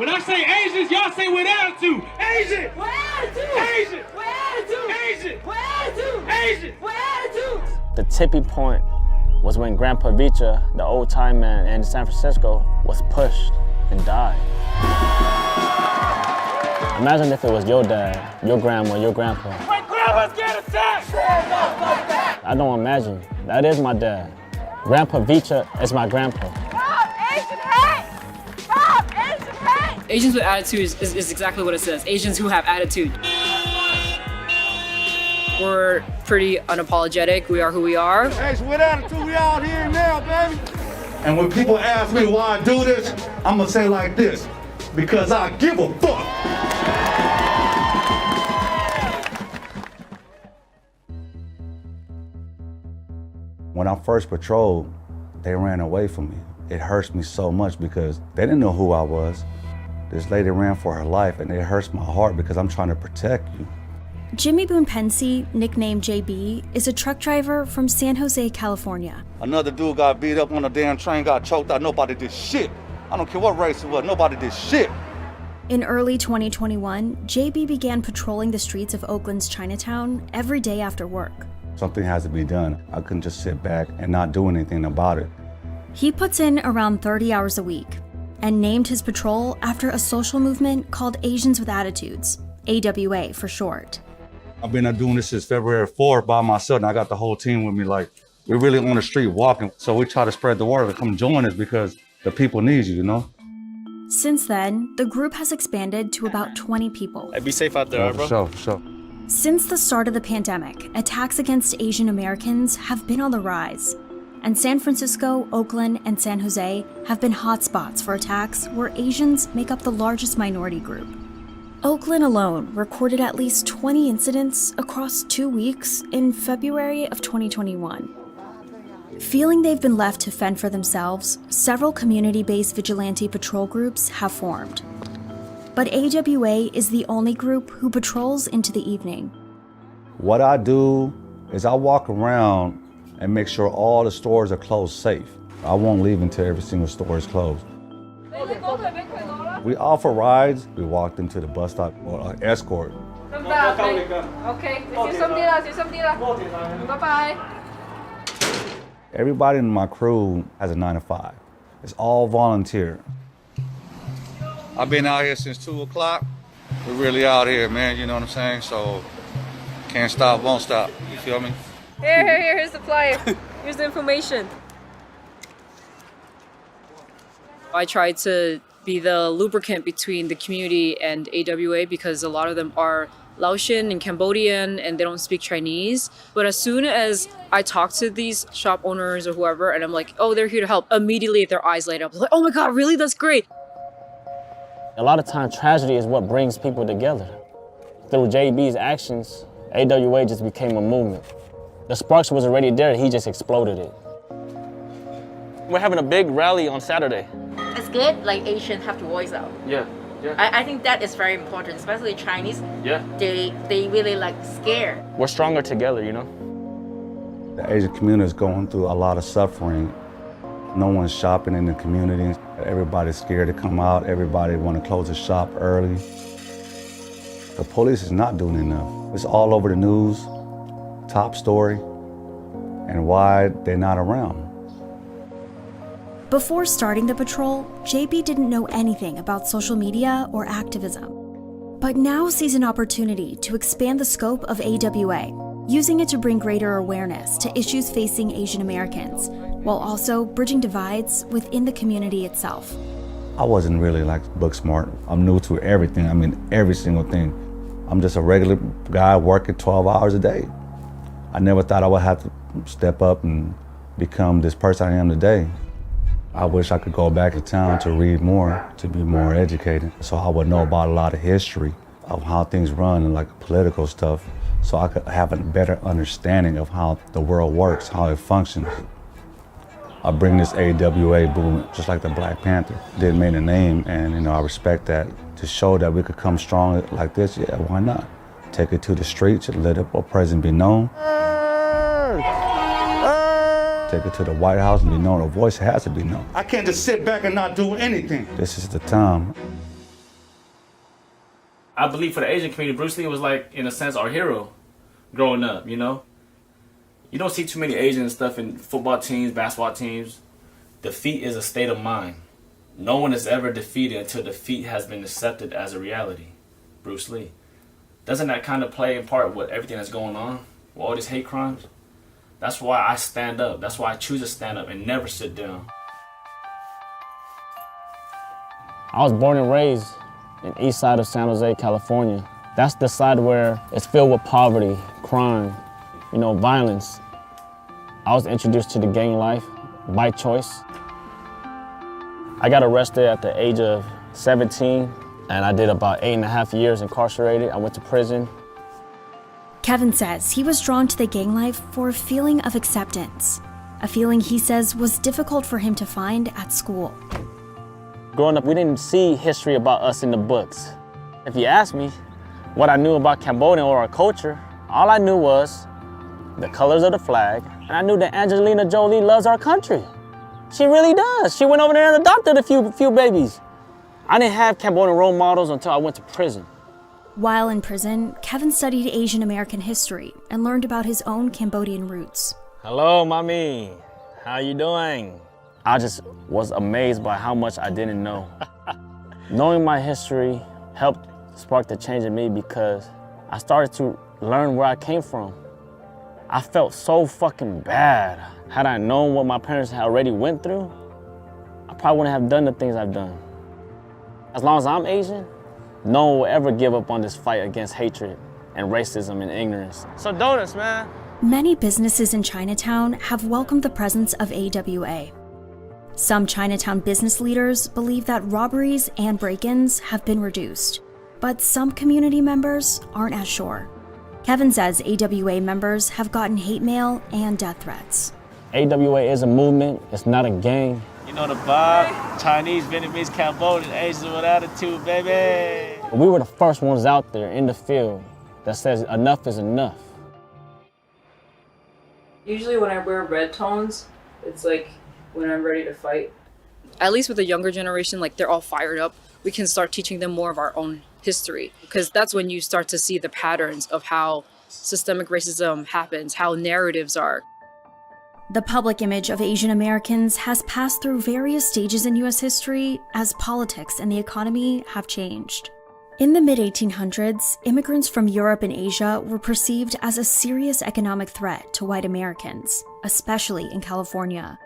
When I say Asians, y'all say with attitude. Asian! With attitude! Asian! With attitude! Asian! With attitude! Asian! With attitude! The tipping point was when Grandpa Vicha, the old time man in San Francisco, was pushed and died. Imagine if it was your dad, your grandma, your grandpa. When grandmas get attacked! I don't imagine. That is my dad. Grandpa Vicha is my grandpa. Stop Asian hate! Stop Asian hate! Asians with attitudes is exactly what it says. Asians who have attitude. We're pretty unapologetic. We are who we are. Asian with attitude, we out here now, baby. And when people ask me why I do this, I'm gonna say like this, because I give a fuck. When I first patrolled, they ran away from me. It hurts me so much because they didn't know who I was. This lady ran for her life and it hurts my heart because I'm trying to protect you. Jimmy Boone Pensy, nicknamed JB, is a truck driver from San Jose, California. Another dude got beat up on a damn train, got choked out, nobody did shit. I don't care what race it was, nobody did shit. In early 2021, JB began patrolling the streets of Oakland's Chinatown every day after work. Something has to be done. I couldn't just sit back and not do anything about it. He puts in around 30 hours a week and named his patrol after a social movement called Asians with Attitudes, AWA for short. I've been doing this since February 4th by myself, and I got the whole team with me. Like, we're really on the street walking, so we try to spread the word to come join us because the people need you, you know? Since then, the group has expanded to about 20 people. Hey, be safe out there, bro. For sure. Since the start of the pandemic, attacks against Asian Americans have been on the rise. And San Francisco, Oakland, and San Jose have been hotspots for attacks where Asians make up the largest minority group. Oakland alone recorded at least 20 incidents across 2 weeks in February of 2021. Feeling they've been left to fend for themselves, several community-based vigilante patrol groups have formed. But AWA is the only group who patrols into the evening. What I do is I walk around and make sure all the stores are closed safe. I won't leave until every single store is closed. We offer rides. We walked into the bus stop or escort. Okay, bye-bye. Everybody in my crew has a 9 to 5. It's all volunteer. I've been out here since 2 o'clock. We're really out here, man, you know what I'm saying? So, can't stop, won't stop, you feel me? Here's the flyer. Here's the information. I try to be the lubricant between the community and AWA because a lot of them are Laotian and Cambodian and they don't speak Chinese. But as soon as I talk to these shop owners or whoever and I'm like, oh, they're here to help, immediately their eyes light up. Like, oh my God, really? That's great. A lot of times, tragedy is what brings people together. Through JB's actions, AWA just became a movement. The sparks was already there, he just exploded it. We're having a big rally on Saturday. It's good, like Asians have to voice out. Yeah. I think that is very important, especially Chinese. Yeah. They really like scared. We're stronger together, you know? The Asian community is going through a lot of suffering. No one's shopping in the community. Everybody's scared to come out. Everybody want to close the shop early. The police is not doing enough. It's all over the news, top story, and why they're not around. Before starting the patrol, JB didn't know anything about social media or activism, but now sees an opportunity to expand the scope of AWA, using it to bring greater awareness to issues facing Asian Americans, while also bridging divides within the community itself. I wasn't really like book smart. I'm new to everything. I mean, every single thing. I'm just a regular guy working 12 hours a day. I never thought I would have to step up and become this person I am today. I wish I could go back to town to read more, to be more educated, so I would know about a lot of history of how things run and like political stuff, so I could have a better understanding of how the world works, how it functions. I bring this AWA movement, just like the Black Panther, did make a name, and I respect that. To show that we could come strong like this, yeah, why not? Take it to the streets and let our president be known. Take it to the White House and be known. A voice has to be known. I can't just sit back and not do anything. This is the time. I believe for the Asian community, Bruce Lee was like, in a sense, our hero growing up, you know? You don't see too many Asian stuff in football teams, basketball teams. Defeat is a state of mind. No one is ever defeated until defeat has been accepted as a reality. Bruce Lee. Doesn't that kind of play a part with everything that's going on? With all these hate crimes? That's why I stand up. That's why I choose to stand up and never sit down. I was born and raised in the east side of San Jose, California. That's the side where it's filled with poverty, crime, you know, violence. I was introduced to the gang life by choice. I got arrested at the age of 17, and I did about 8.5 years incarcerated. I went to prison. Kevin says he was drawn to the gang life for a feeling of acceptance, a feeling he says was difficult for him to find at school. Growing up, we didn't see history about us in the books. If you ask me what I knew about Cambodia or our culture, all I knew was the colors of the flag, and I knew that Angelina Jolie loves our country. She really does. She went over there and adopted a few babies. I didn't have Cambodian role models until I went to prison. While in prison, Kevin studied Asian American history and learned about his own Cambodian roots. Hello, mommy. How you doing? I just was amazed by how much I didn't know. Knowing my history helped spark the change in me because I started to learn where I came from. I felt so fucking bad. Had I known what my parents had already went through, I probably wouldn't have done the things I've done. As long as I'm Asian, no one will ever give up on this fight against hatred and racism and ignorance. So donuts, man. Many businesses in Chinatown have welcomed the presence of AWA. Some Chinatown business leaders believe that robberies and break-ins have been reduced, but some community members aren't as sure. Kevin says AWA members have gotten hate mail and death threats. AWA is a movement, it's not a gang. You know the vibe, Chinese, Vietnamese, Cambodian, Asians with attitude, baby. We were the first ones out there in the field that says enough is enough. Usually when I wear red tones, it's like when I'm ready to fight. At least with the younger generation, like they're all fired up. We can start teaching them more of our own history, because that's when you start to see the patterns of how systemic racism happens, how narratives are. The public image of Asian Americans has passed through various stages in U.S. history as politics and the economy have changed. In the mid-1800s, immigrants from Europe and Asia were perceived as a serious economic threat to white Americans, especially in California.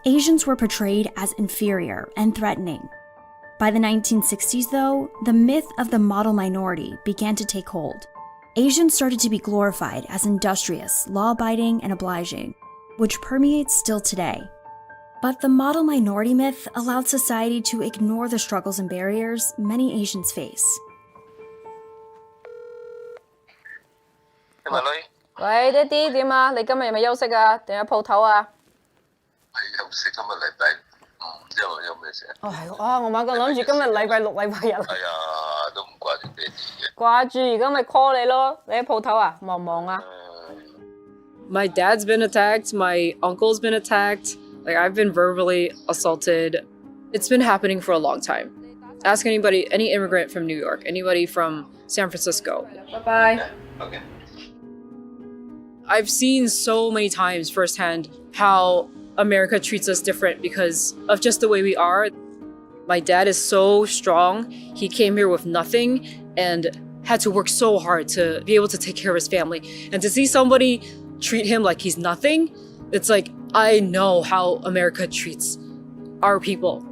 Asians were portrayed as inferior and threatening. By the 1960s, though, the myth of the model minority began to take hold. Asians started to be glorified as industrious, law-abiding, and obliging, which permeates still today. But the model minority myth allowed society to ignore the struggles and barriers many Asians face. 喂，爹哋點啊？你今日係咪休息啊？定喺鋪頭啊？休息，今日禮拜五，有咩事？哦係喎，啊我猛咁諗住今日禮拜六、禮拜日。哎呀，都唔掛住爹哋嘅。掛住，而家咪 call 你咯。你喺鋪頭啊？忙唔忙啊？ My dad's been attacked, my uncle's been attacked, like I've been verbally assaulted. It's been happening for a long time. Ask anybody, any immigrant from New York, anybody from San Francisco. Bye-bye. Okay. I've seen so many times firsthand how America treats us different because of just the way we are. My dad is so strong. He came here with nothing and had to work so hard to be able to take care of his family. And to see somebody treat him like he's nothing, it's like, I know how America treats our people.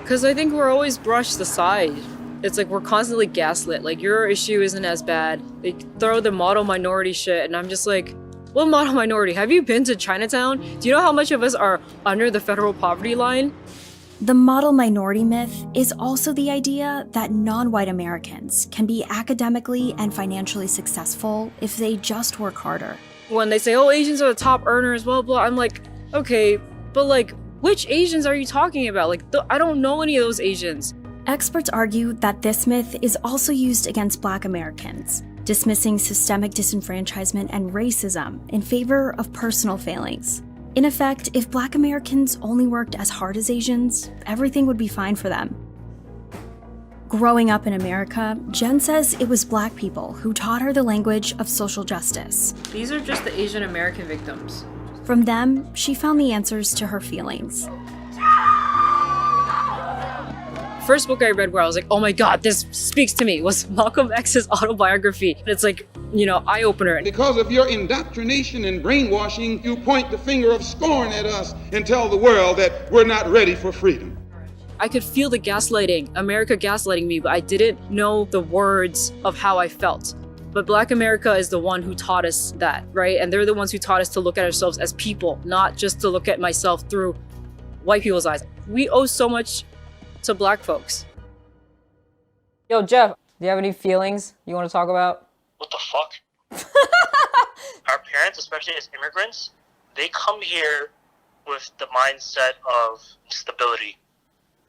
Because I think we're always brushed aside. It's like we're constantly gaslit. Like, your issue isn't as bad. They throw the model minority shit, and I'm just like, what model minority? Have you been to Chinatown? Do you know how much of us are under the federal poverty line? The model minority myth is also the idea that non-white Americans can be academically and financially successful if they just work harder. When they say, oh, Asians are the top earners, blah, blah, I'm like, okay, but like, which Asians are you talking about? Like, I don't know any of those Asians. Experts argue that this myth is also used against Black Americans, dismissing systemic disenfranchisement and racism in favor of personal failings. In effect, if Black Americans only worked as hard as Asians, everything would be fine for them. Growing up in America, Jen says it was Black people who taught her the language of social justice. These are just the Asian American victims. From them, she found the answers to her feelings. First book I read where I was like, oh my God, this speaks to me, was Malcolm X's autobiography. It's like, eye-opener. Because of your indoctrination and brainwashing, you point the finger of scorn at us and tell the world that we're not ready for freedom. I could feel the gaslighting, America gaslighting me, but I didn't know the words of how I felt. But Black America is the one who taught us that, right? And they're the ones who taught us to look at ourselves as people, not just to look at myself through white people's eyes. We owe so much to Black folks. Yo, Jeff, do you have any feelings you want to talk about? What the fuck? Our parents, especially as immigrants, they come here with the mindset of stability.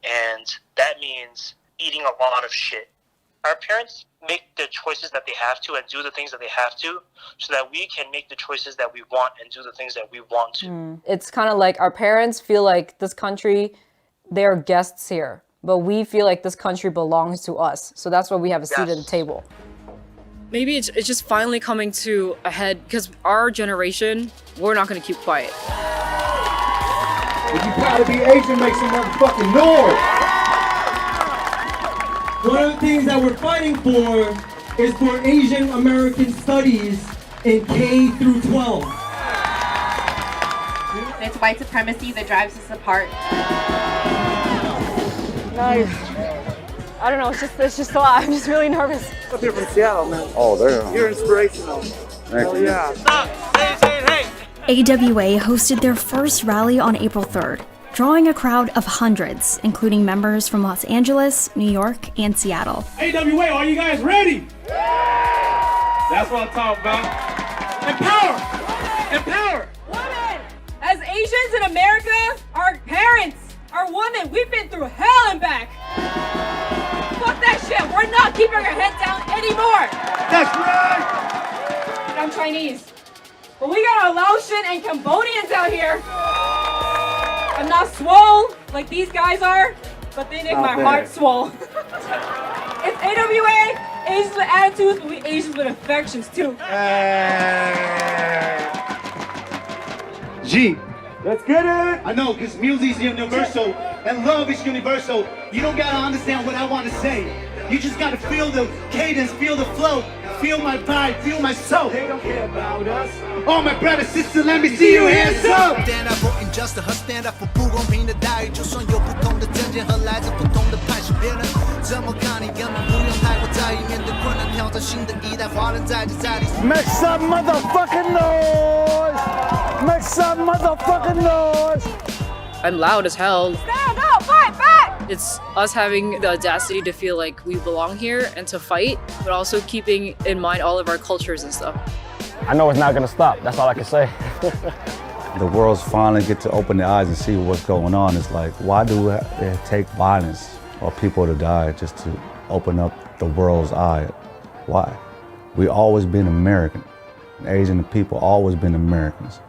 And that means eating a lot of shit. Our parents make the choices that they have to and do the things that they have to so that we can make the choices that we want and do the things that we want to. It's kind of like our parents feel like this country, they're guests here, but we feel like this country belongs to us. So that's why we have a seat at the table. Maybe it's just finally coming to a head because our generation, we're not going to keep quiet. If you're proud to be Asian, make some motherfucking noise. One of the things that we're fighting for is for Asian American studies in K through 12. It's white supremacy that drives us apart. Nice. I don't know, it's just a lot. I'm just really nervous. Up here from Seattle, man. Oh, there. You're inspirational. Hell yeah. Stop! Hey! AWA hosted their first rally on April 3rd, drawing a crowd of hundreds, including members from Los Angeles, New York, and Seattle. AWA, are you guys ready? That's what I'm talking about. Empower! Empower! Women! As Asians in America, our parents, our women, we've been through hell and back. Fuck that shit. We're not keeping our head down anymore. That's right! I'm Chinese. But we got our Laotian and Cambodians out here. I'm not swole like these guys are, but they make my heart swole. It's AWA, Asians with attitudes, but we Asians with affections too. G. Let's get it! I know, because music is universal and love is universal. You don't gotta understand what I want to say. You just gotta feel the cadence, feel the flow, feel my vibe, feel my soul. They don't care about us. Oh, my brother, sister, let me see your hands up! Stand up for injustice 和 stand up for 不公平的待遇，就算有不同的政见和来自不同的派系，别人怎么看你根本不用太过在意。面对困难挑战新的一代，华人在这在地。Make some motherfucking noise! Make some motherfucking noise! I'm loud as hell. Stand up, fight back! It's us having the audacity to feel like we belong here and to fight, but also keeping in mind all of our cultures and stuff. I know it's not gonna stop. That's all I can say. The world's finally get to open their eyes and see what's going on. It's like, why do it take violence or people to die just to open up the world's eye? Why? We always been American. Asian people always been Americans.